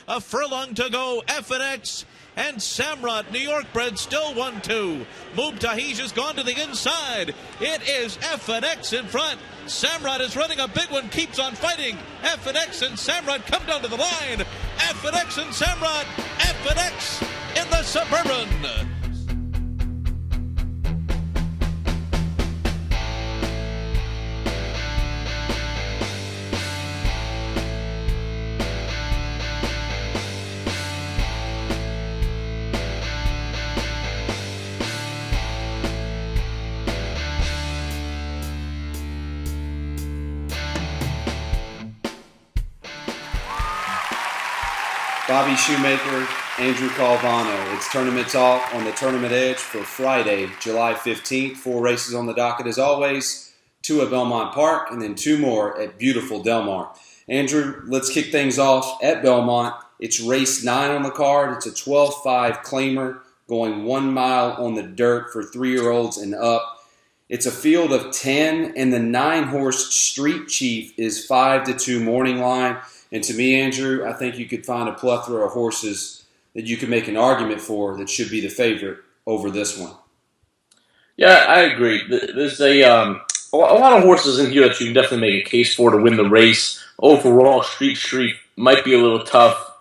A furlong to go. FNX and Samrat, New York bred, still 1-2. Move Tahij has gone to the inside. It is FNX in front. Samrat is running a big one, keeps on fighting. FNX and Samrat come down to the line. FNX and Samrat. FNX in the Suburban. Bobby Shoemaker, Andrew Calvano. It's Tournament Talk on the Tournament Edge for Friday, July 15th. 4 races on the docket as always. 2 at Belmont Park and then 2 more at beautiful Del Mar. Andrew, let's kick things off at Belmont. It's race 9 on the card. It's a 12-5 claimer going 1 mile on the dirt for 3-year-olds and up. It's a field of 10 and the 9-horse Street Chief is 5-2 morning line. And to me, Andrew, I think you could find a plethora of horses that you could make an argument for that should be the favorite over this one. Yeah, I agree. There's a lot of horses in here that you can definitely make a case for to win the race. Overall, Street might be a little tough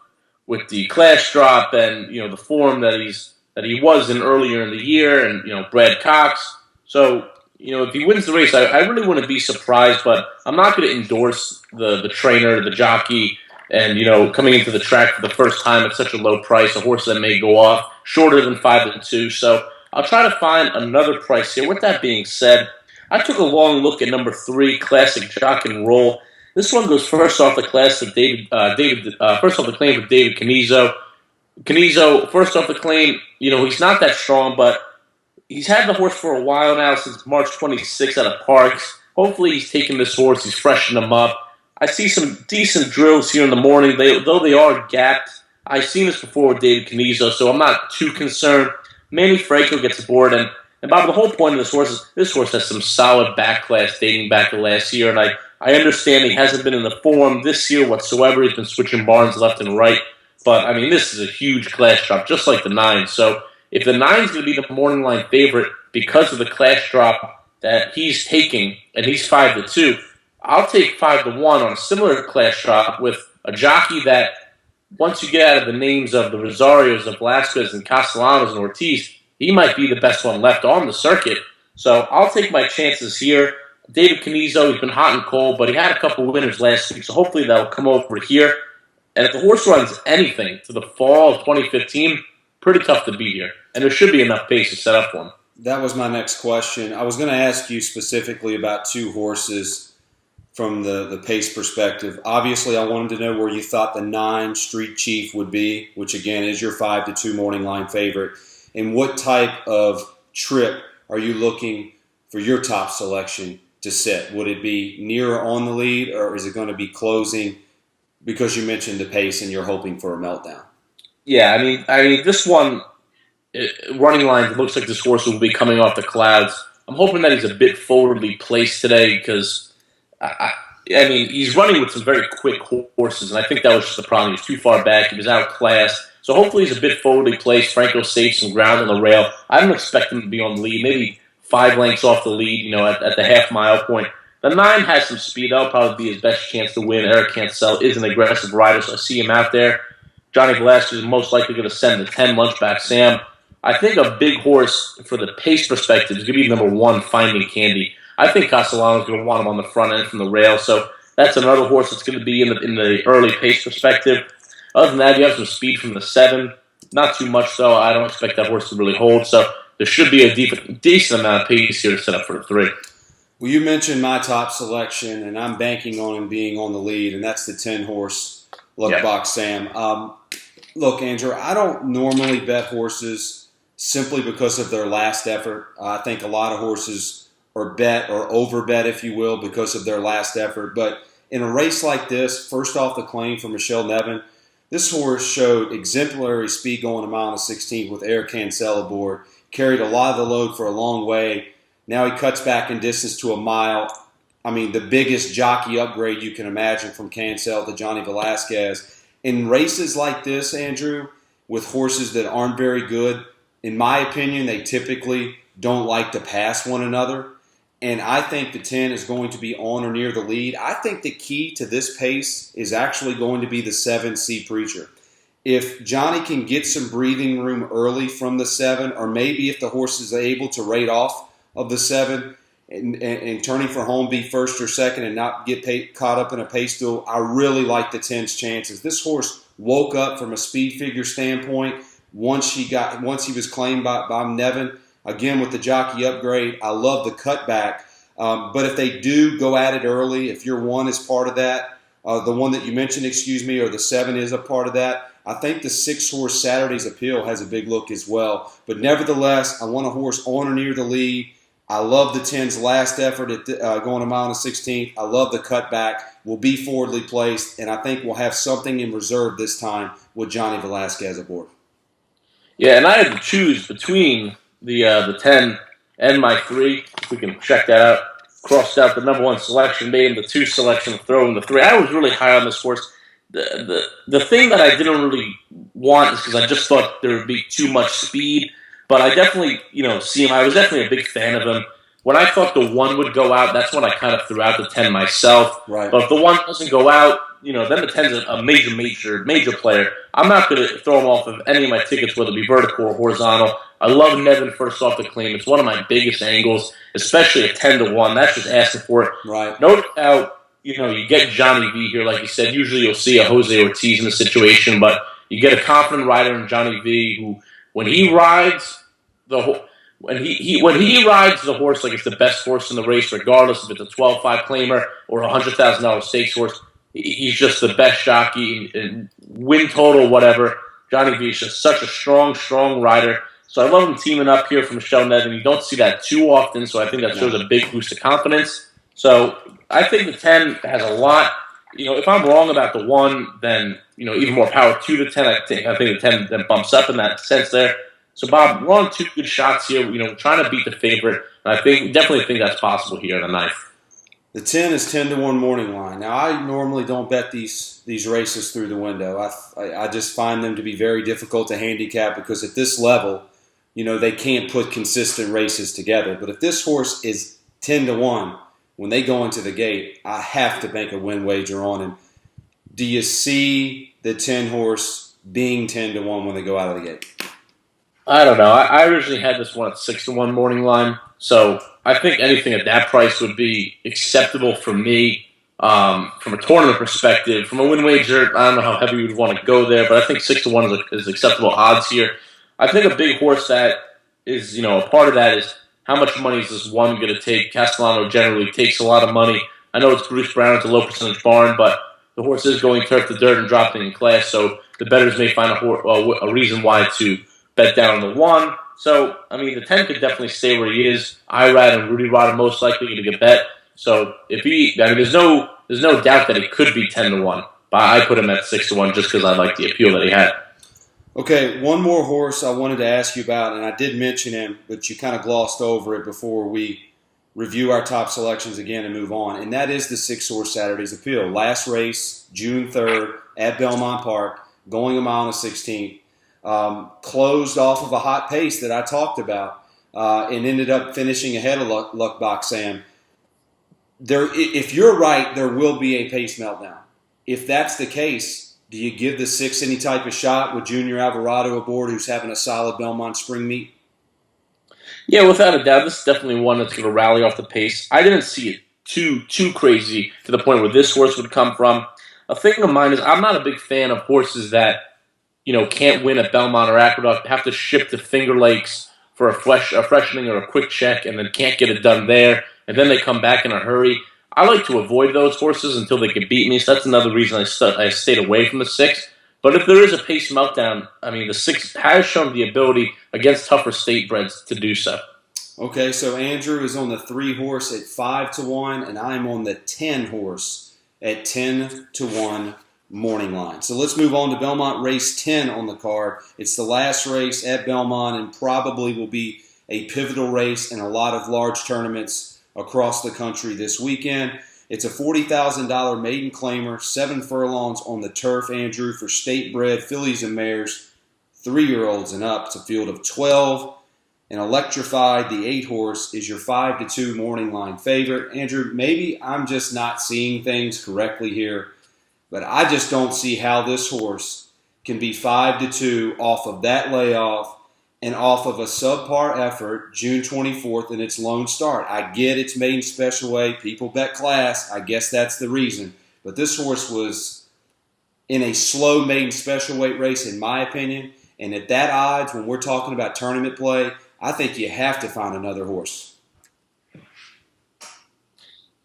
with the class drop and the form that he was in earlier in the year, and Brad Cox. So if he wins the race, I really wouldn't be surprised, but I'm not going to endorse the trainer, the jockey, and, coming into the track for the first time at such a low price, a horse that may go off shorter than 5-2. So I'll try to find another price here. With that being said, I took a long look at number 3, Classic Jock and Roll. This one goes first off the class of first off the claim with David Canizo. Canizo, first off the claim, he's not that strong, but he's had the horse for a while now, since March 26th out of Parks. Hopefully he's taking this horse, he's freshened him up. I see some decent drills here in the morning, though they are gapped. I've seen this before with David Canizo, so I'm not too concerned. Manny Franco gets aboard, and Bob, the whole point of this horse is this horse has some solid back class dating back to last year, and I understand he hasn't been in the form this year whatsoever. He's been switching barns left and right, but, this is a huge class drop, just like the 9. So if the 9's going to be the morning line favorite because of the class drop that he's taking, and he's 5-2, I'll take 5-1 on a similar class drop with a jockey that, once you get out of the names of the Rosarios, of Velasquez and Castellanos and Ortiz, he might be the best one left on the circuit. So I'll take my chances here. David Canizo, he's been hot and cold, but he had a couple winners last week, so hopefully that'll come over here. And if the horse runs anything to the fall of 2015, pretty tough to beat here. And there should be enough pace to set up for him. That was my next question. I was going to ask you specifically about 2 horses from the pace perspective. Obviously, I wanted to know where you thought the 9 Street Chief would be, which again is your 5-2 morning line favorite. And what type of trip are you looking for your top selection to sit? Would it be near or on the lead, or is it going to be closing because you mentioned the pace and you're hoping for a meltdown? Yeah, I mean, this one, running line, it looks like this horse will be coming off the clouds. I'm hoping that he's a bit forwardly placed today because, he's running with some very quick horses, and I think that was just the problem. He was too far back. He was outclassed. So hopefully he's a bit forwardly placed. Franco saves some ground on the rail. I don't expect him to be on the lead, maybe 5 lengths off the lead, at the half-mile point. The 9 has some speed. That'll probably be his best chance to win. Eric Cancel is an aggressive rider, so I see him out there. Johnny Velasquez is most likely going to send the 10 Lunchback Sam. I think a big horse for the pace perspective is going to be number 1, Finding Candy. I think Castellanos is going to want him on the front end from the rail, so that's another horse that's going to be in the early pace perspective. Other than that, you have some speed from the 7. Not too much, though. I don't expect that horse to really hold, so there should be a decent amount of pace here to set up for a 3. Well, you mentioned my top selection, and I'm banking on him being on the lead, and that's the 10-horse Lunchback Sam. Look, Andrew, I don't normally bet horses simply because of their last effort. I think a lot of horses are bet or overbet, if you will, because of their last effort. But in a race like this, first off the claim for Michelle Nevin, this horse showed exemplary speed going a mile and 16 with Eric Cancel aboard, carried a lot of the load for a long way. Now he cuts back in distance to a mile. I mean, the biggest jockey upgrade you can imagine from Cancel to Johnny Velasquez. In races like this, Andrew, with horses that aren't very good, in my opinion, they typically don't like to pass one another. And I think the 10 is going to be on or near the lead. I think the key to this pace is actually going to be the 7, Sea Preacher. If Johnny can get some breathing room early from the 7, or maybe if the horse is able to rate off of the 7 and turning for home be first or second and not get caught up in a pace duel, I really like the 10's chances. This horse woke up from a speed figure standpoint once he was claimed by Nevin. Again, with the jockey upgrade, I love the cutback. But if they do go at it early, if your 1 is part of that, the one that you mentioned, or the 7 is a part of that, I think the 6-horse Saturday's Appeal has a big look as well. But nevertheless, I want a horse on or near the lead. I love the 10's last effort at going a mile and a 16th. I love the cutback. Will be forwardly placed, and I think we'll have something in reserve this time with Johnny Velasquez aboard. Yeah, and I had to choose between the 10 and my 3. If we can check that out. Crossed out the number 1 selection, made him the 2 selection, throw him the 3. I was really high on this horse. The thing that I didn't really want is because I just thought there would be too much speed. But I definitely, see him. I was definitely a big fan of him. When I thought the 1 would go out, that's when I kind of threw out the 10 myself. Right. But if the 1 doesn't go out, then the 10's a major player. I'm not going to throw him off of any of my tickets, whether it be vertical or horizontal. I love Nevin first off the claim. It's one of my biggest angles, especially at 10-1. That's just asking for it. Right. Note how, you get Johnny V here, like you said. Usually you'll see a Jose Ortiz in the situation, but you get a confident rider in Johnny V who, when he rides when he rides the horse like it's the best horse in the race, regardless if it's a 12-5 claimer or a $100,000 stakes horse, he's just the best jockey and win total, whatever. Johnny V is just such a strong rider. So I love him teaming up here from Michelle Nevin. You don't see that too often, so I think that shows a big boost of confidence. So I think the 10 has a lot. If I'm wrong about the 1, then even more power to the 10. I think the 10 then bumps up in that sense there. So Bob, we're on 2 good shots here. Trying to beat the favorite, and I definitely think that's possible here in the 9th. The 10 is 10-1 morning line. Now, I normally don't bet these races through the window. I just find them to be very difficult to handicap because at this level, they can't put consistent races together. But if this horse is 10-1 when they go into the gate, I have to make a win wager on him. Do you see the 10 horse being 10-1 when they go out of the gate? I don't know. I originally had this one at 6-1 morning line, so I think anything at that price would be acceptable for me from a tournament perspective. From a win wager, I don't know how heavy you would want to go there, but I think 6-1 is acceptable odds here. I think a big horse that is, a part of that is how much money is this 1 going to take? Castellano generally takes a lot of money. I know it's Bruce Brown, it's a low percentage barn, but the horse is going turf to dirt and dropping in class, so the bettors may find a reason why to bet down on the 1. So, the 10 could definitely stay where he is. Irad and Rudy Rod are most likely going to get bet. So, there's no doubt that he could be 10-1. But I put him at 6-1 just because I like the appeal that he had. Okay, one more horse I wanted to ask you about, and I did mention him, but you kind of glossed over it before we review our top selections again and move on, and that is the 6-horse Saturday's Appeal. Last race, June 3rd at Belmont Park, going a mile and a 16th. Closed off of a hot pace that I talked about and ended up finishing ahead of Luck Box Sam. If you're right, there will be a pace meltdown. If that's the case, do you give the 6 any type of shot with Junior Alvarado aboard who's having a solid Belmont spring meet? Yeah, without a doubt, this is definitely one that's going to rally off the pace. I didn't see it too crazy to the point where this horse would come from. A thing of mine is I'm not a big fan of horses that can't win at Belmont or Aqueduct, have to ship to Finger Lakes for a freshening or a quick check, and then can't get it done there, and then they come back in a hurry. I like to avoid those horses until they can beat me, so that's another reason I stayed away from the 6. But if there is a pace meltdown, the 6 has shown the ability against tougher state breds to do so. Okay, so Andrew is on the 3-horse at 5-1, and I'm on the 10-horse at 10-1 morning line. So let's move on to Belmont Race 10 on the card. It's the last race at Belmont and probably will be a pivotal race in a lot of large tournaments across the country this weekend. It's a $40,000 maiden claimer, 7 furlongs on the turf, Andrew, for state-bred fillies and mares, 3-year-olds and up. It's a field of 12. And Electrified, the 8-horse, is your 5-2 morning line favorite. Andrew, maybe I'm just not seeing things correctly here, but I just don't see how this horse can be 5-2 off of that layoff and off of a subpar effort June 24th in its lone start. I get it's maiden special weight. People bet class. I guess that's the reason. But this horse was in a slow maiden special weight race, in my opinion. And at that odds, when we're talking about tournament play, I think you have to find another horse.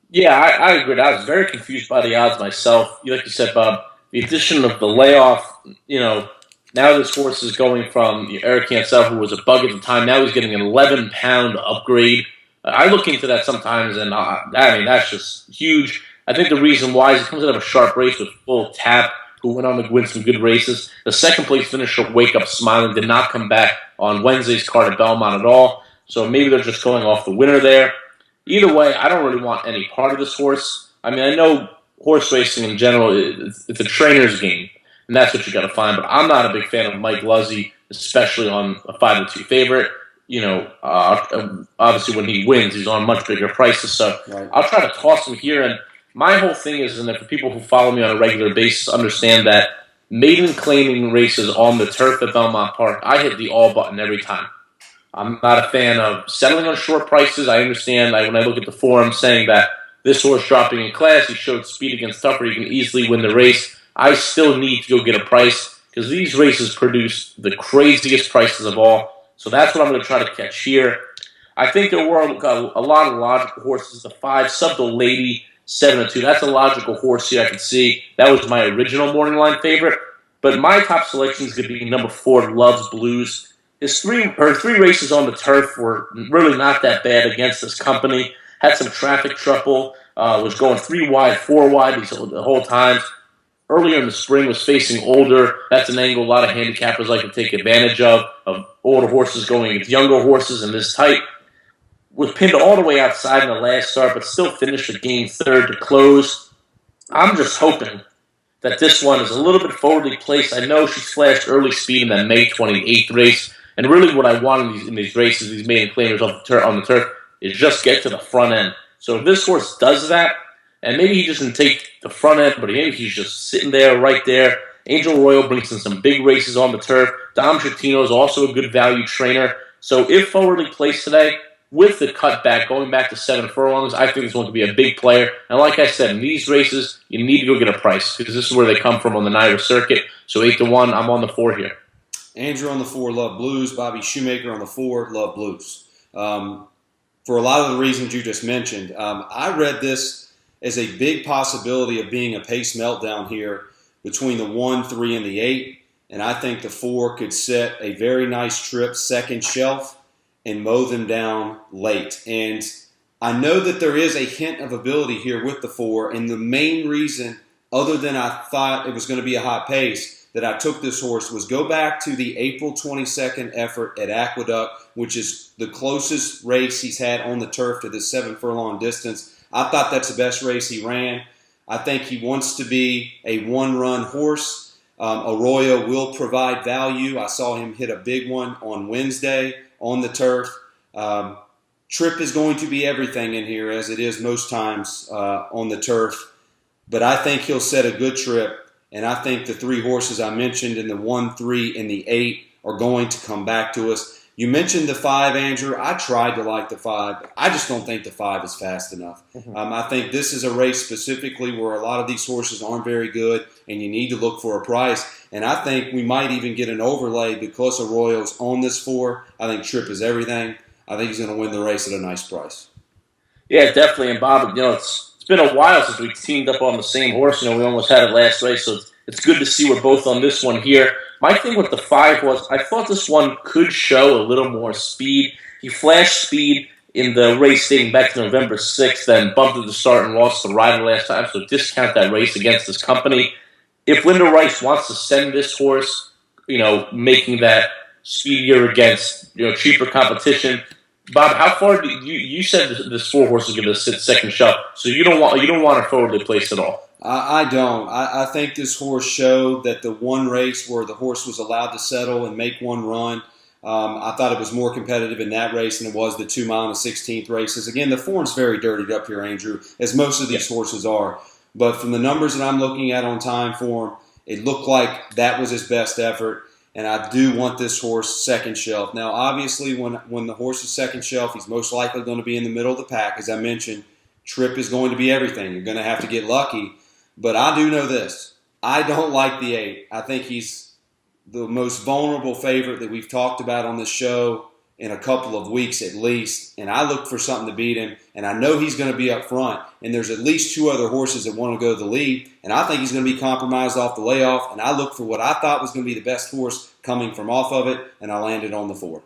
Yeah, I agree. I was very confused by the odds myself. Like you said, Bob, the addition of the layoff, now this horse is going from Eric Cancel, who was a bug at the time. Now he's getting an 11-pound upgrade. I look into that sometimes, and that's just huge. I think the reason why is it comes out of a sharp race with Full Tap, who went on to win some good races. The second place finisher, Wake Up Smiling, did not come back on Wednesday's card at Belmont at all. So maybe they're just going off the winner there. Either way, I don't really want any part of this horse. I mean, I know horse racing in general, it's a trainer's game, and that's what you got to find. But I'm not a big fan of Mike Luzzy, especially on a 5-2 favorite. Obviously when he wins, he's on much bigger prices. So right. I'll try to toss him here. And my whole thing is, and for people who follow me on a regular basis, understand that maiden claiming races on the turf at Belmont Park, I hit the all button every time. I'm not a fan of settling on short prices. I understand when I look at the forum saying that this horse dropping in class, he showed speed against Tupper, he can easily win the race. I still need to go get a price because these races produce the craziest prices of all. So that's what I'm going to try to catch here. I think there were a lot of logical horses. The 5, Subtle Lady, 7-2. That's a logical horse here I can see. That was my original morning line favorite. But my top selection is going to be number 4, Love's Blues. His three races on the turf were really not that bad against this company. Had some traffic trouble. Was going 3 wide, 4 wide the whole time. Earlier in the spring was facing older. That's an angle a lot of handicappers like to take advantage of older horses going against younger horses in this type. Was pinned all the way outside in the last start, but still finished the game 3rd to close. I'm just hoping that this one is a little bit forwardly placed. I know she's flashed early speed in that May 28th race, and really what I want in these races, these maiden claimers on the turf, is just get to the front end. So if this horse does that, and maybe he doesn't take the front end, but maybe he's just sitting there, right there. Angel Royal brings in some big races on the turf. Dom Chattino is also a good value trainer. So if forwardly placed today, with the cutback, going back to 7 furlongs, I think it's going to be a big player. And like I said, in these races, you need to go get a price because this is where they come from on the NYRA circuit. So 8-1, I'm on the 4 here. Andrew on the 4, Love Blues. Bobby Shoemaker on the 4, Love Blues. For a lot of the reasons you just mentioned, I read this as a big possibility of being a pace meltdown here between the 1, 3, and the 8. And I think the 4 could set a very nice trip second shelf and mow them down late. And I know that there is a hint of ability here with the 4, and the main reason, other than I thought it was going to be a high pace, that I took this horse was go back to the April 22nd effort at Aqueduct, which is the closest race he's had on the turf to this 7 furlong distance. I thought that's the best race he ran. I think he wants to be a one-run horse. Arroyo will provide value. I saw him hit a big one on Wednesday on the turf. Trip is going to be everything in here, as it is most times on the turf. But I think he'll set a good trip, and I think the 3 horses I mentioned in the 1, 3, and the 8 are going to come back to us. You mentioned the 5, Andrew. I tried to like the 5. I just don't think the 5 is fast enough. I think this is a race specifically where a lot of these horses aren't very good, and you need to look for a price. And I think we might even get an overlay because Arroyo's on this 4. I think Trip is everything. I think he's going to win the race at a nice price. Yeah, definitely. And Bob, it's been a while since we teamed up on the same horse. We almost had it last race, so it's good to see we're both on this one here. My thing with the 5 was I thought this one could show a little more speed. He flashed speed in the race dating back to November 6th, then bumped at the start and lost the rider last time, so discount that race against this company. If Linda Rice wants to send this horse, making that speedier against cheaper competition, Bob, how far do you said this 4 horse is going to sit second shelf, so you don't want a forwardly placed at all? I don't. I think this horse showed that the one race where the horse was allowed to settle and make one run, I thought it was more competitive in that race than it was the 2 mile and 16th races. Again, the form's very dirtied up here, Andrew, as most of these horses are. But from the numbers that I'm looking at on time form, it looked like that was his best effort. And I do want this horse second shelf. Now, obviously, when the horse is second shelf, he's most likely going to be in the middle of the pack. As I mentioned, trip is going to be everything. You're going to have to get lucky. But I do know this. I don't like the 8. I think he's the most vulnerable favorite that we've talked about on this show in a couple of weeks at least. And I look for something to beat him. And I know he's going to be up front. And there's at least 2 other horses that want to go to the lead. And I think he's going to be compromised off the layoff. And I look for what I thought was going to be the best horse coming from off of it. And I landed on the 4.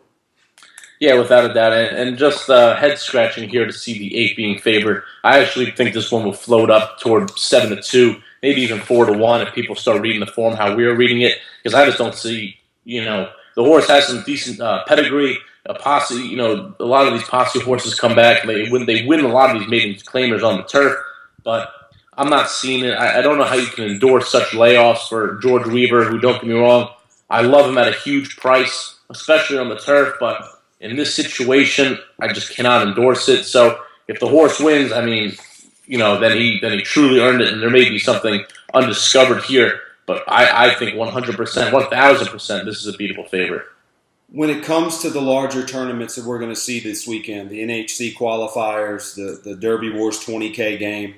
Yeah, without a doubt. And just head scratching here to see the 8 being favored. I actually think this one will float up toward 7-2, maybe even 4-1 if people start reading the form how we're reading it. Because I just don't see, the horse has some decent pedigree. A posse, a lot of these posse horses come back. They win a lot of these maiden claimers on the turf, but I'm not seeing it. I don't know how you can endorse such layoffs for George Weaver, who, don't get me wrong, I love him at a huge price, especially on the turf, but in this situation, I just cannot endorse it. So if the horse wins, then he truly earned it, and there may be something undiscovered here, but I think 100%, 1,000% this is a beatable favorite. When it comes to the larger tournaments that we're going to see this weekend, the NHC qualifiers, the Derby Wars 20K game,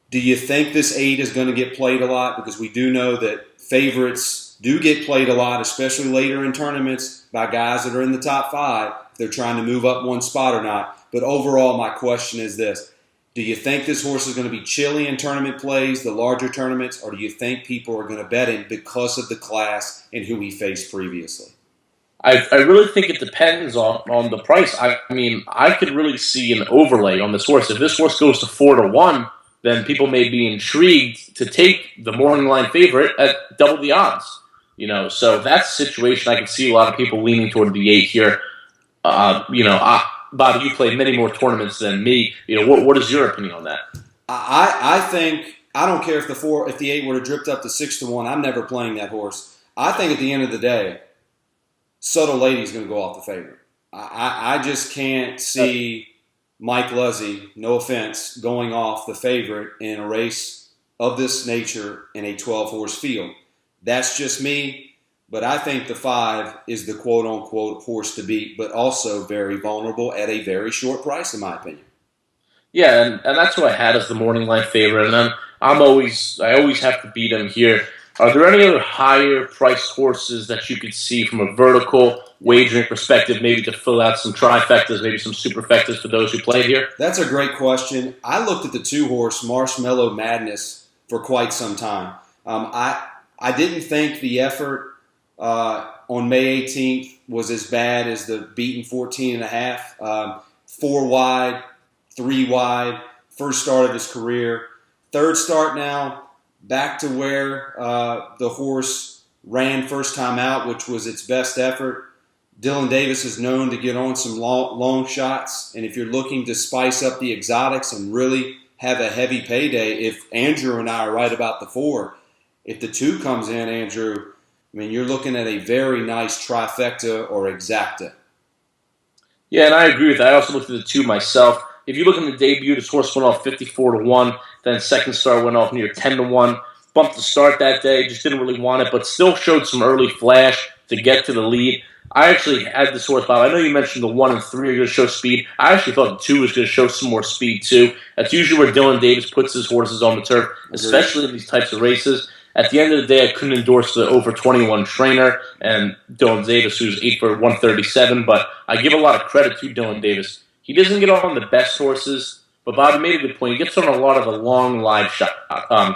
do you think this 8 is going to get played a lot? Because we do know that favorites do get played a lot, especially later in tournaments, by guys that are in the top 5, if they're trying to move up one spot or not. But overall, my question is this. Do you think this horse is going to be chilly in tournament plays, the larger tournaments, or do you think people are going to bet him because of the class and who he faced previously? I really think it depends on the price. I could really see an overlay on this horse. If this horse goes to 4-1, then people may be intrigued to take the morning line favorite at double the odds. So that's a situation I can see a lot of people leaning toward the 8 here. Bob, you played many more tournaments than me. What is your opinion on that? I think I don't care if the 8 would have dripped up to 6-1. I'm never playing that horse. I think at the end of the day, Subtle Lady's going to go off the favorite. I just can't see Mike Luzzy, no offense, going off the favorite in a race of this nature in a 12-horse field. That's just me, but I think the 5 is the quote-unquote horse to beat, but also very vulnerable at a very short price, in my opinion. Yeah, and that's what I had as the morning line favorite, and I always have to beat him here. Are there any other higher priced horses that you could see from a vertical wagering perspective, maybe to fill out some trifectas, maybe some superfectas for those who played here? That's a great question. I looked at the 2-horse Marshmallow Madness for quite some time. I didn't think the effort on May 18th was as bad as the beaten 14.5. 4 wide, 3 wide, first start of his career. Third start now. Back to where the horse ran first time out, which was its best effort. Dylan Davis is known to get on some long shots, and if you're looking to spice up the exotics and really have a heavy payday, if Andrew and I are right about the 4, if the 2 comes in, Andrew, you're looking at a very nice trifecta or exacta. Yeah, and I agree with that. I also looked at the 2 myself. If you look in the debut, this horse went off 54-1. Then second start went off near 10-1. Bumped the start that day, just didn't really want it, but still showed some early flash to get to the lead. I actually had this horse, Bob. I know you mentioned the 1 and 3 are going to show speed. I actually thought the 2 was going to show some more speed too. That's usually where Dylan Davis puts his horses on the turf, especially in these types of races. At the end of the day, I couldn't endorse the over 21 trainer and Dylan Davis, who's 8 for 137, but I give a lot of credit to Dylan Davis. He doesn't get on the best horses, but Bob made a good point. He gets on a lot of the long live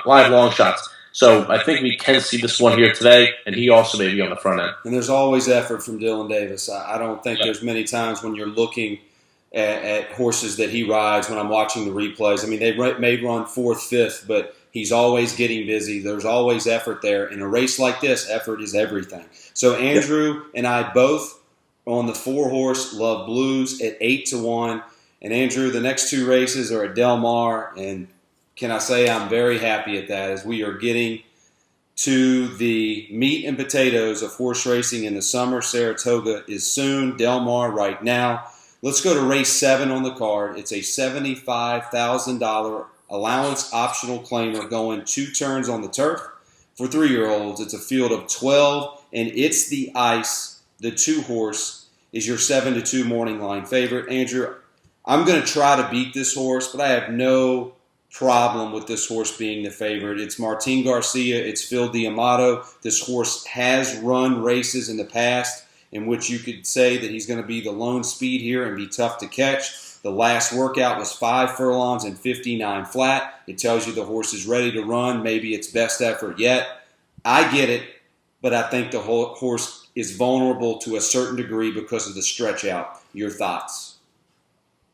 long shots. So I think we can see this one here today, and he also may be on the front end. And there's always effort from Dylan Davis. I don't think there's many times when you're looking at horses that he rides when I'm watching the replays. They may run 4th, 5th, but he's always getting busy. There's always effort there. In a race like this, effort is everything. So Andrew and I both on the 4-horse Love Blues at 8-1. And Andrew, the next 2 races are at Del Mar, and can I say I'm very happy at that, as we are getting to the meat and potatoes of horse racing in the summer. Saratoga is soon, Del Mar right now. Let's go to race 7 on the card. It's a $75,000 allowance optional claimer going 2 turns on the turf for 3-year-olds. It's a field of 12, and It's the Ice, the 2-horse, is your 7-2 morning line favorite. Andrew, I'm going to try to beat this horse, but I have no problem with this horse being the favorite. It's Martin Garcia. It's Phil D'Amato. This horse has run races in the past in which you could say that he's going to be the lone speed here and be tough to catch. The last workout was 5 furlongs and 59 flat. It tells you the horse is ready to run, maybe its best effort yet. I get it, but I think the horse is vulnerable to a certain degree because of the stretch out. Your thoughts?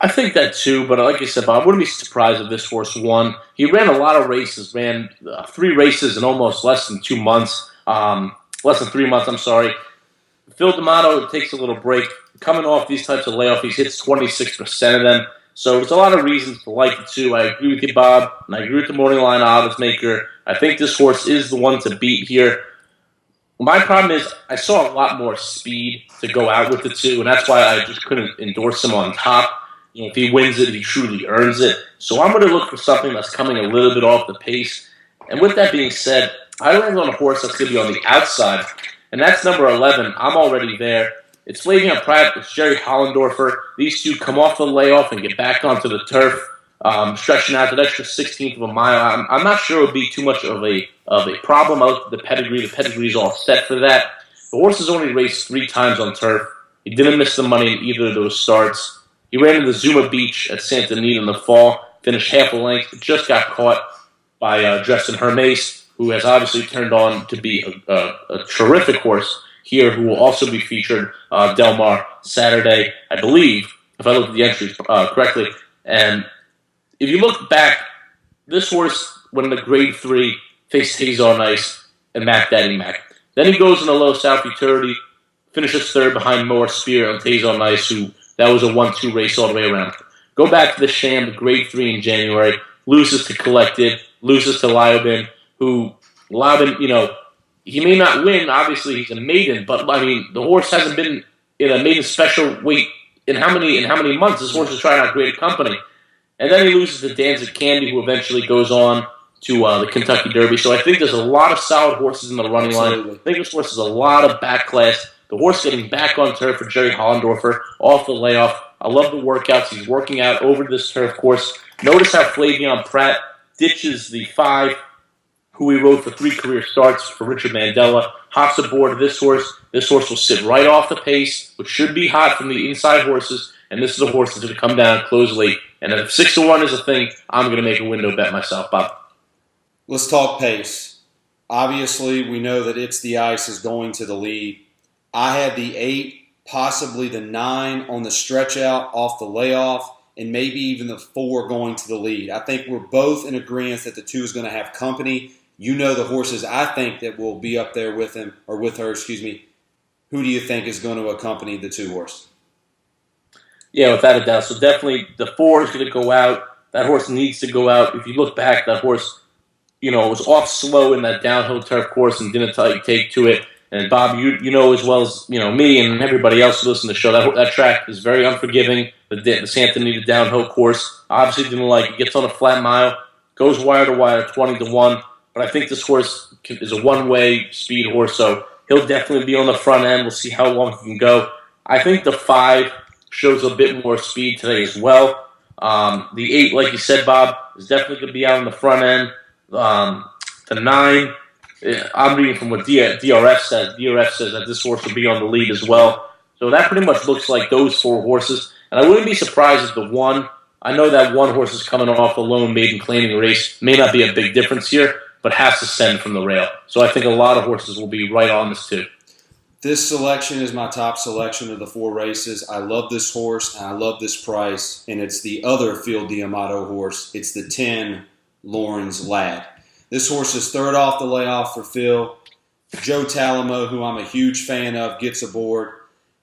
I think that too, but like I said, Bob, I wouldn't be surprised if this horse won. He ran a lot of races, ran 3 races in almost less than 2 months, less than 3 months, I'm sorry. Phil D'Amato takes a little break. Coming off these types of layoffs, he hits 26% of them. So there's a lot of reasons to like it too. I agree with you, Bob, and I agree with the morning line odds maker. I think this horse is the one to beat here. My problem is I saw a lot more speed to go out with the 2, and that's why I just couldn't endorse him on top. You know, if he wins it, he truly earns it. So I'm going to look for something that's coming a little bit off the pace. And with that being said, I land on a horse that's going to be on the outside, and that's number 11. I'm already there. It's Flavien Prat. It's Jerry Hollendorfer. These 2 come off the layoff and get back onto the turf, stretching out that extra 16th of a mile. I'm not sure it would be too much of a problem. I looked at the pedigree. The pedigree is all set for that. The horse has only raced 3 times on turf. He didn't miss the money in either of those starts. He ran into Zuma Beach at Santa Anita in the fall, finished half a length, but just got caught by Dresden Hermes, who has obviously turned on to be a terrific horse here, who will also be featured Del Mar Saturday, I believe, if I look at the entries correctly. And if you look back, this horse, when in the Grade 3, faced Hayes on Ice and Mac Daddy Mac. Then he goes in the low South Futurity, finishes 3rd behind Morris Spear and Hayes on Ice, who that was a 1-2 race all the way around. Go back to the Sham, the Grade 3 in January, loses to Collected, loses to Lyobin, who, Lyobin, you know, he may not win. Obviously, he's a maiden, but, I mean, the horse hasn't been in a maiden special weight in how many months? This horse is trying out great company. And then he loses to Danzig Candy, who eventually goes on to the Kentucky Derby. So I think there's a lot of solid horses in the running line. I think this horse has a lot of back class. The horse getting back on turf for Jerry Hollendorfer off the layoff. I love the workouts. He's working out over this turf course. Notice how Flavien Prat ditches the 5, who he rode for 3 career starts for Richard Mandella. Hops aboard this horse. This horse will sit right off the pace, which should be hot from the inside horses. And this is a horse that's going to come down and close late. And if 6-1 is a thing, I'm going to make a window bet myself, Bob. Let's talk pace. Obviously, we know that It's the Ice is going to the lead. I had the 8, possibly the 9 on the stretch out off the layoff, and maybe even the 4 going to the lead. I think we're both in agreement that the 2 is going to have company. You know the horses I think that will be up there with him, or with her, excuse me. Who do you think is going to accompany the 2 horse? Yeah, without a doubt. So definitely the 4 is going to go out. That horse needs to go out. If you look back, that horse, you know, was off slow in that downhill turf course and didn't take to it. And Bob, you know as well as me and everybody else who listen to the show, that track is very unforgiving. The Santa Anita downhill course, obviously didn't like it. Gets on a flat mile, goes wire to wire, 20-1. But I think this horse is a one-way speed horse, so he'll definitely be on the front end. We'll see how long he can go. I think the 5 shows a bit more speed today as well. The 8, like you said, Bob, is definitely going to be out on the front end. The 9. I'm reading from what DRF says. DRF says that this horse will be on the lead as well. So that pretty much looks like those 4 horses. And I wouldn't be surprised if the 1, I know that 1 horse is coming off a lone maiden claiming race, may not be a big difference here, but has to send from the rail. So I think a lot of horses will be right on this too. This selection is my top selection of the 4 races. I love this horse, and I love this price. And it's the other Phil D'Amato horse. It's the 10, Lawrence Lad. This horse is 3rd off the layoff for Phil. Joe Talamo, who I'm a huge fan of, gets aboard.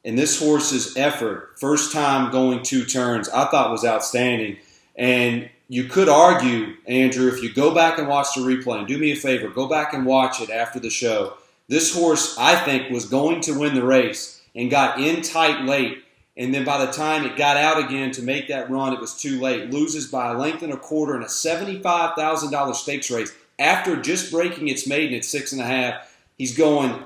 And this horse's effort, first time going 2 turns, I thought was outstanding. And you could argue, Andrew, if you go back and watch the replay, and do me a favor, go back and watch it after the show. This horse, I think, was going to win the race and got in tight late. And then by the time it got out again to make that run, it was too late. Loses by a length and a quarter in a $75,000 stakes race after just breaking its maiden at 6.5. He's going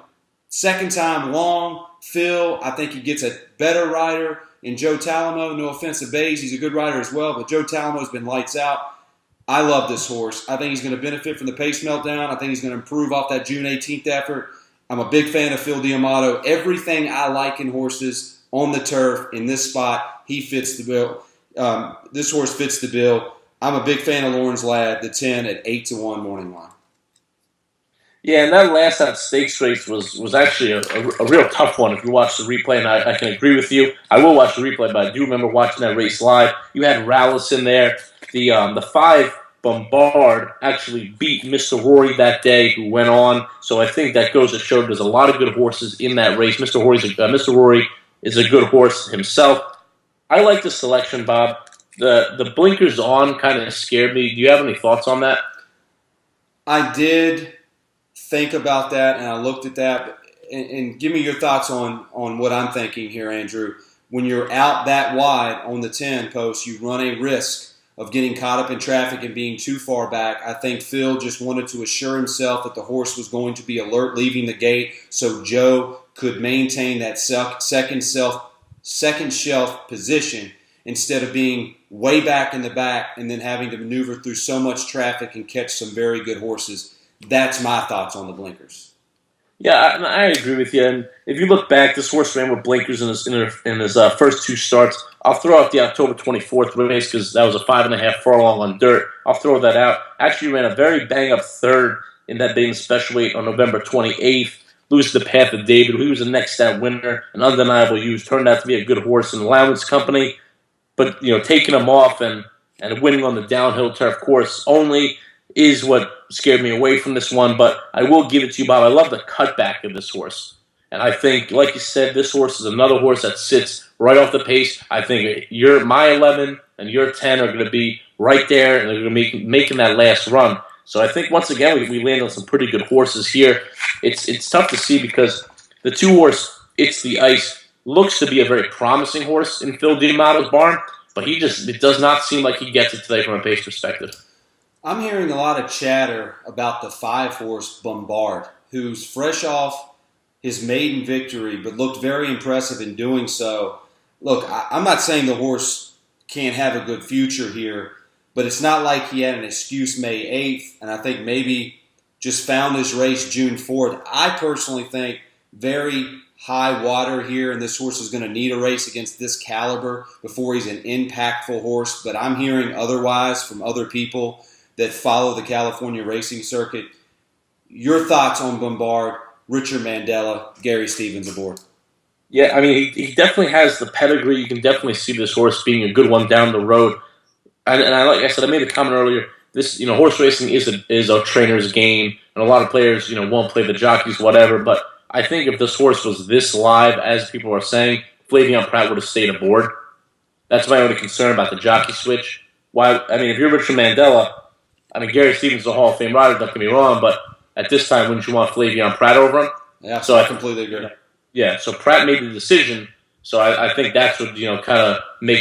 second time long. Phil, I think he gets a better rider in Joe Talamo. No offense to Bays, he's a good rider as well, but Joe Talamo's been lights out. I love this horse. I think he's going to benefit from the pace meltdown. I think he's going to improve off that June 18th effort. I'm a big fan of Phil D'Amato. Everything I like in horses on the turf in this spot, he fits the bill. This horse fits the bill. I'm a big fan of Lawrence Ladd, the 10 at 8-1 morning line. Yeah, and that last out stakes race was actually a real tough one if you watch the replay, and I can agree with you. I will watch the replay, but I do remember watching that race live. You had Rallis in there. The 5 Bombard actually beat Mr. Rory that day, who went on. So I think that goes to show there's a lot of good horses in that race. Mr. Rory is a good horse himself. I like the selection, Bob. The blinkers on kind of scared me. Do you have any thoughts on that? I did think about that, and I looked at that. And give me your thoughts on what I'm thinking here, Andrew. When you're out that wide on the 10 post, you run a risk of getting caught up in traffic and being too far back. I think Phil just wanted to assure himself that the horse was going to be alert leaving the gate so Joe could maintain that second shelf position instead of being way back in the back and then having to maneuver through so much traffic and catch some very good horses. That's my thoughts on the blinkers. Yeah, I agree with you. And if you look back, this horse ran with blinkers in his first 2 starts. I'll throw out the October 24th race because that was a 5.5 furlong on dirt. I'll throw that out. Actually ran a very bang-up third in that being special weight on November 28th. Loses the Path of David. He was the next stat winner, an undeniable use. Turned out to be a good horse in Allowance Company. But, taking him off and winning on the downhill turf course only is what scared me away from this one. But I will give it to you, Bob. I love the cutback of this horse. And I think, like you said, this horse is another horse that sits right off the pace. I think my 11 and your 10 are going to be right there, and they're going to be making that last run. So I think, once again, we land on some pretty good horses here. It's tough to see because the 2-horse, It's the Ice, looks to be a very promising horse in Phil D'Amato's barn, but it does not seem like he gets it today from a pace perspective. I'm hearing a lot of chatter about the 5-horse Bombard, who's fresh off his maiden victory, but looked very impressive in doing so. Look, I'm not saying the horse can't have a good future here, but it's not like he had an excuse May 8th, and I think maybe just found his race June 4th. I personally think very high water here, and this horse is going to need a race against this caliber before he's an impactful horse, but I'm hearing otherwise from other people that follow the California racing circuit. Your thoughts on Bombard, Richard Mandella, Gary Stevens aboard? Yeah, I mean, he definitely has the pedigree. You can definitely see this horse being a good one down the road. And like I said, I made a comment earlier. This, horse racing is a trainer's game, and a lot of players, won't play the jockeys, whatever. But I think if this horse was this live, as people are saying, Flavien Prat would have stayed aboard. That's my only concern about the jockey switch. If you're Richard Mandella, Gary Stevens is a Hall of Fame rider, don't get me wrong, but at this time, wouldn't you want Flavien Prat over him? Yeah, so I completely agree. Yeah, so Pratt made the decision, so I think that's what,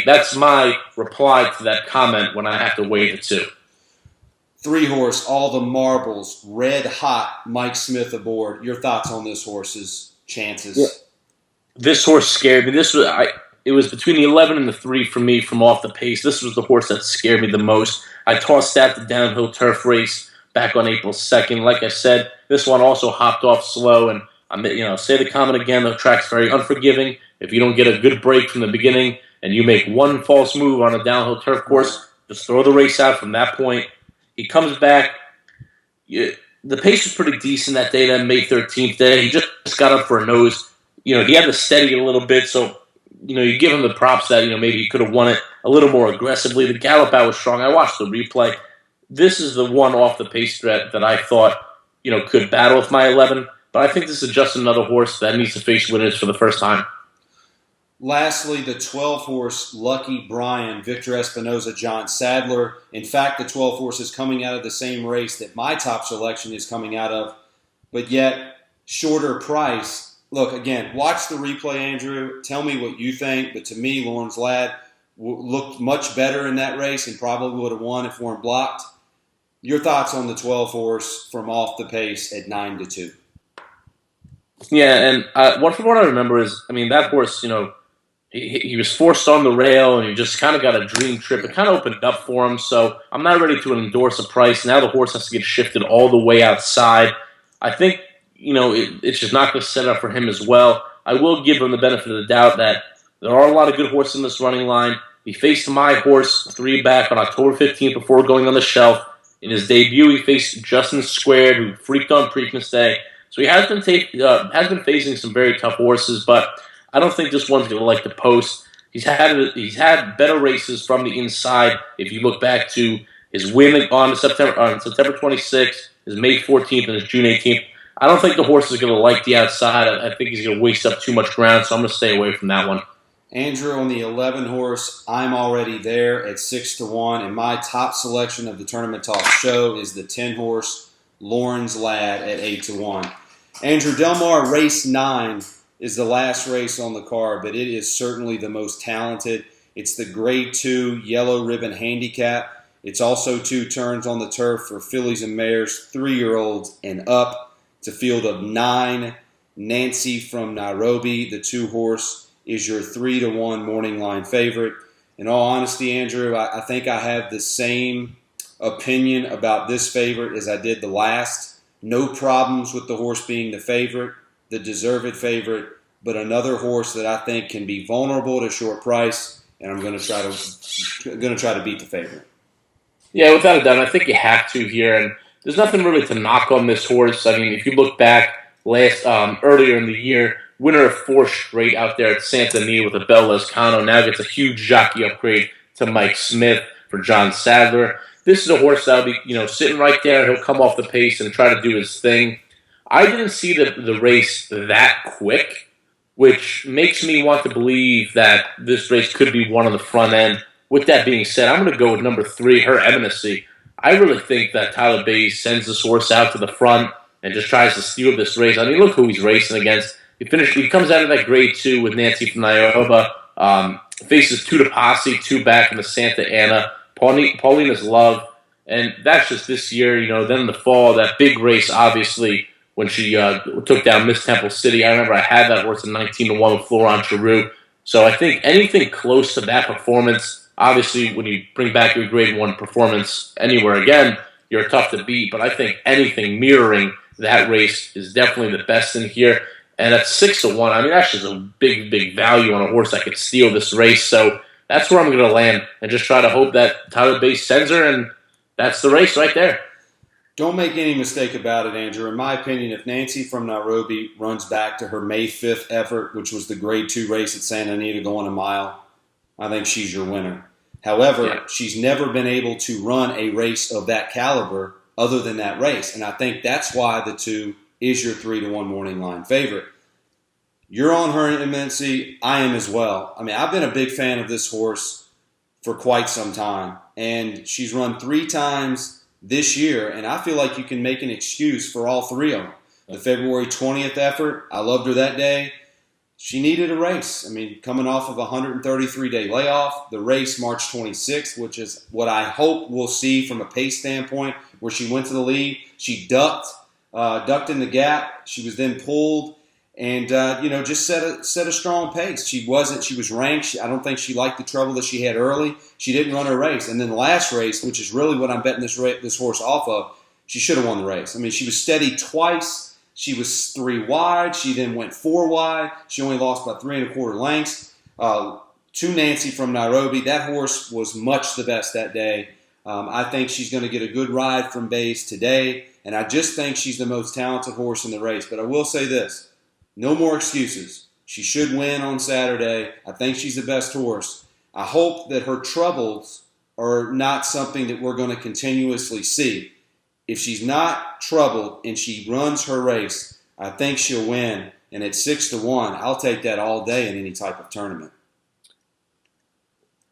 that's my reply to that comment when I have to weigh the 2. 3-horse, All the Marbles, red hot, Mike Smith aboard. Your thoughts on this horse's chances? Yeah. This horse scared me. It was between the 11 and the 3 for me from off the pace. This was the horse that scared me the most. I tossed that the downhill turf race back on April 2nd. Like I said, this one also hopped off slow, and say the comment again, the track's very unforgiving. If you don't get a good break from the beginning and you make one false move on a downhill turf course, just throw the race out from that point. He comes back. The pace was pretty decent that day, that May 13th day. He just got up for a nose. He had to steady a little bit, so you give him the props that maybe he could have won it a little more aggressively. The gallop out was strong. I watched the replay. This is the one off the pace threat that I thought could battle with my 11. But I think this is just another horse that needs to face winners for the first time. Lastly, the 12-horse Lucky Brian, Victor Espinoza, John Sadler. In fact, the 12 horse is coming out of the same race that my top selection is coming out of, but yet shorter price. Look, again, watch the replay, Andrew. Tell me what you think, but to me, Lauren's Lad looked much better in that race and probably would have won if weren't blocked. Your thoughts on the 12 horse from off the pace at 9-2? Yeah, and from what I remember is, I mean, that horse, he was forced on the rail, and he just kind of got a dream trip. It kind of opened up for him, so I'm not ready to endorse a price. Now the horse has to get shifted all the way outside. I think, it's just not going to set up for him as well. I will give him the benefit of the doubt that there are a lot of good horses in this running line. He faced my horse 3 back on October 15th before going on the shelf. In his debut, he faced Justin Squared, who freaked on Preakness Day. So he has been facing some very tough horses, but I don't think this one's going to like the post. He's had better races from the inside. If you look back to his win on September 26th, his May 14th, and his June 18th, I don't think the horse is going to like the outside. I think he's going to waste up too much ground, so I'm going to stay away from that one. Andrew, on the 11 horse, I'm already there at 6-1, and my top selection of the Tournament Talk show is the 10 horse Lauren's Lad at 8-1. Andrew, Del Mar race 9 is the last race on the card, but it is certainly the most talented. It's the Grade 2 Yellow Ribbon Handicap. It's also 2 turns on the turf for fillies and mares, 3-year-olds and up. It's a field of 9. Nancy from Nairobi, the 2 horse, is your 3-1 morning line favorite. In all honesty, Andrew, I think I have the same opinion about this favorite as I did the last. No problems with the horse being the favorite, the deserved favorite, but another horse that I think can be vulnerable at a short price, and I'm going to try to beat the favorite. Yeah, without a doubt, I think you have to here, and there's nothing really to knock on this horse. I mean, if you look back earlier in the year, winner of 4 straight out there at Santa Anita with a Bel Lescano, now gets a huge jockey upgrade to Mike Smith for John Sadler. This is a horse that'll be, sitting right there. He'll come off the pace and try to do his thing. I didn't see the race that quick, which makes me want to believe that this race could be one on the front end. With that being said, I'm going to go with number 3, Her Eminency. I really think that Tyler Bates sends this horse out to the front and just tries to steal this race. I mean, look who he's racing against. He comes out of that Grade 2 with Nancy from Nioba, faces 2 to Posse, 2 back in the Santa Ana, Paulina's Love, and that's just this year. Then in the fall, that big race, obviously, when she took down Miss Temple City. I remember I had that horse in 19-1 with Florent Giroux. So I think anything close to that performance, obviously, when you bring back your Grade 1 performance anywhere again, you're tough to beat. But I think anything mirroring that race is definitely the best in here. And at 6-1, I mean, that's just a big, big value on a horse that could steal this race. So that's where I'm going to land and just try to hope that Tyler Bates sends her, and that's the race right there. Don't make any mistake about it, Andrew. In my opinion, if Nancy from Nairobi runs back to her May 5th effort, which was the Grade 2 race at Santa Anita going a mile, I think she's your winner. However, she's never been able to run a race of that caliber other than that race. And I think that's why the 2 is your 3-1 morning line favorite. You're on Her Eminency. I am as well. I mean, I've been a big fan of this horse for quite some time. And she's run 3 times this year, and I feel like you can make an excuse for all 3 of them. The February 20th effort, I loved her that day. She needed a race. I mean, coming off of a 133-day layoff, the race March 26th, which is what I hope we'll see from a pace standpoint, where she went to the lead. She ducked in the gap. She was then pulled and, just set a strong pace. She was ranked. I don't think she liked the trouble that she had early. She didn't run her race. And then the last race, which is really what I'm betting this horse off of, she should have won the race. I mean, she was steady twice. She was 3 wide. She then went 4 wide. She only lost by 3 1/4 lengths. To Nancy from Nairobi, that horse was much the best that day. I think she's going to get a good ride from Bays today, and I just think she's the most talented horse in the race. But I will say this, no more excuses. She should win on Saturday. I think she's the best horse. I hope that her troubles are not something that we're going to continuously see. If she's not troubled and she runs her race, I think she'll win. And at 6-1, I'll take that all day in any type of tournament.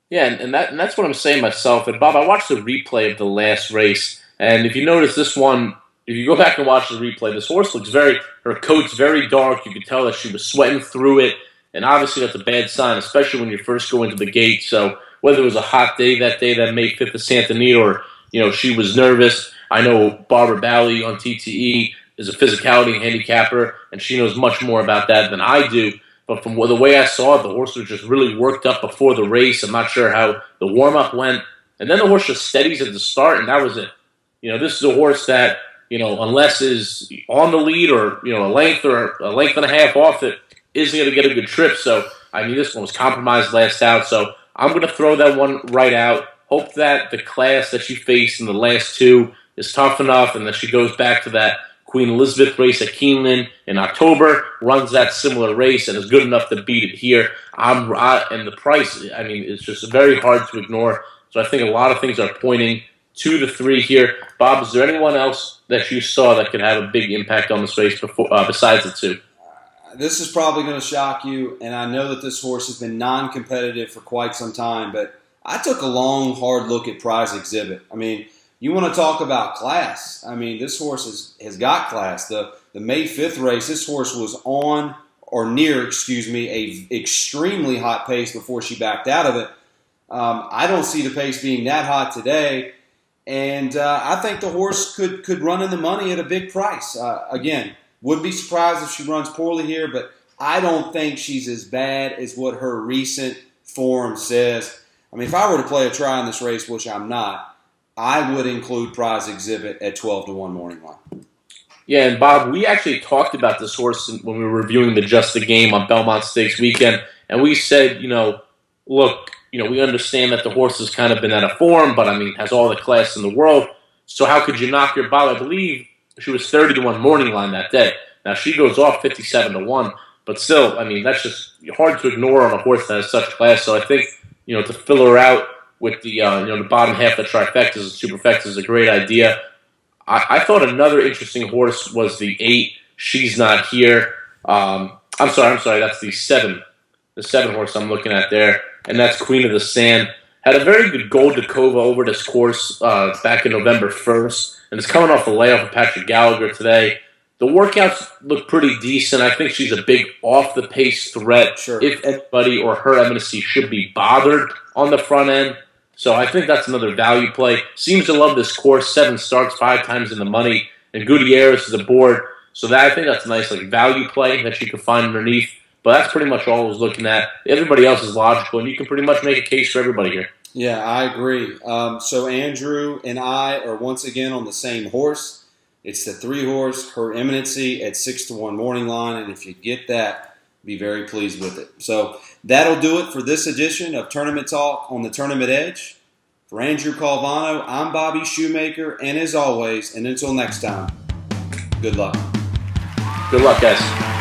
Yeah, and that's what I'm saying myself. And Bob, I watched the replay of the last race, and if you notice this one, if you go back and watch the replay, this horse looks her coat's very dark. You could tell that she was sweating through it, and obviously that's a bad sign, especially when you first go into the gate. So whether it was a hot day that May 5th of Santa Anita, or she was nervous. I know Barbara Bally on TTE is a physicality handicapper, and she knows much more about that than I do. But from the way I saw it, the horse was just really worked up before the race. I'm not sure how the warm-up went. And then the horse just steadies at the start, and that was it. This is a horse that, unless is on the lead or, a length and a half off it, isn't going to get a good trip. So, this one was compromised last out. So I'm going to throw that one right out. Hope that the class that she faced in the last two is tough enough, and that she goes back to that Queen Elizabeth race at Keeneland in October, runs that similar race, and is good enough to beat it here. And the price, it's just very hard to ignore. So I think a lot of things are pointing to the 3 here. Bob, is there anyone else that you saw that could have a big impact on this race besides the 2? This is probably going to shock you, and I know that this horse has been non-competitive for quite some time, but I took a long, hard look at Prize Exhibit. You want to talk about class. This horse has got class. The May 5th race, this horse was on or near, a extremely hot pace before she backed out of it. I don't see the pace being that hot today, and I think the horse could run in the money at a big price. Again, would be surprised if she runs poorly here, but I don't think she's as bad as what her recent form says. If I were to play a try in this race, which I'm not, I would include Prize Exhibit at 12-1 morning line. Yeah, and Bob, we actually talked about this horse when we were reviewing the Just the Game on Belmont Stakes weekend, and we said, look, we understand that the horse has kind of been out of form, but has all the class in the world. So how could you knock her? Bob, I believe she was 30-1 morning line that day. Now she goes off 57-1, but still, that's just hard to ignore on a horse that has such class. So I think, to fill her out with the the bottom half of the trifectas and superfectas is a great idea. I thought another interesting horse was the 8. She's Not Here. I'm sorry. That's the 7. The 7 horse I'm looking at there, and that's Queen of the Sand. Had a very good Gold Dakova over this course back in November 1st, and it's coming off a layoff of Patrick Gallagher today. The workouts look pretty decent. I think she's a big off-the-pace threat. Sure. If anybody or her Eminacy should be bothered on the front end. So I think that's another value play. Seems to love this course. 7 starts, 5 times in the money. And Gutierrez is aboard. So I think that's a nice value play that you can find underneath. But that's pretty much all I was looking at. Everybody else is logical, and you can pretty much make a case for everybody here. Yeah, I agree. So Andrew and I are once again on the same horse. It's the 3 horse, Her Eminency at 6-1 morning line, and if you get that, be very pleased with it. So that'll do it for this edition of Tournament Talk on the Tournament Edge. For Andrew Calvano, I'm Bobby Shoemaker, and as always, and until next time, good luck. Good luck, guys.